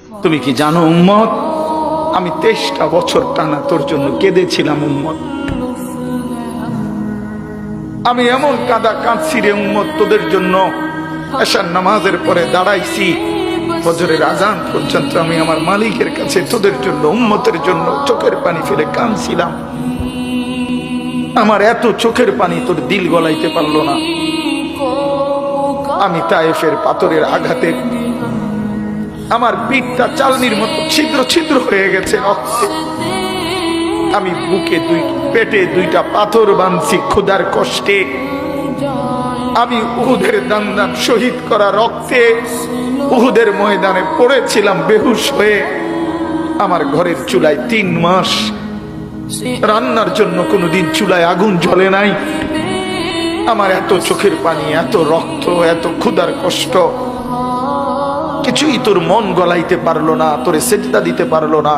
তুমি কি জানো উম্মত, আমি 23টা বছর টানা তোর জন্য কেঁদেছিলাম উম্মত। আমি এমন কাঁদা কাঁদছি রে উম্মত তোদের জন্য। এশার নামাজের পরে দাঁড়াইছি, ফজরের আজান পর্যন্ত আমি আমার মালিকের কাছে তোদের জন্য, উম্মতের জন্য চোখের পানি ফেলে কাঁদছিলাম। আমার এত চোখের পানি তোর দিল গলাইতে পারলো না। আমি তায়েফের পাথরের আঘাতে আমার পিঠটা চালনির মতো ছিদ্র ছিদ্র হয়ে গেছে রক্তে। আমি বুকে পেটে 2টা পাথর বাঁধছি ক্ষুধার কষ্টে। আমি উহুদের দান্দান শহীদ করা রক্তে উহুদের ময়দানে পড়েছিলাম বেহুশ হয়ে। আমার ঘরের চুলায় 3 মাস রান্নার জন্য কোনোদিন চুলায় আগুন জ্বলে নাই। আমার এত চোখের পানি, এত রক্ত, এত ক্ষুধার কষ্ট, কিছুই তোর মন গলাইতে পারলো না, তোরে সেজদা দিতে পারলো না।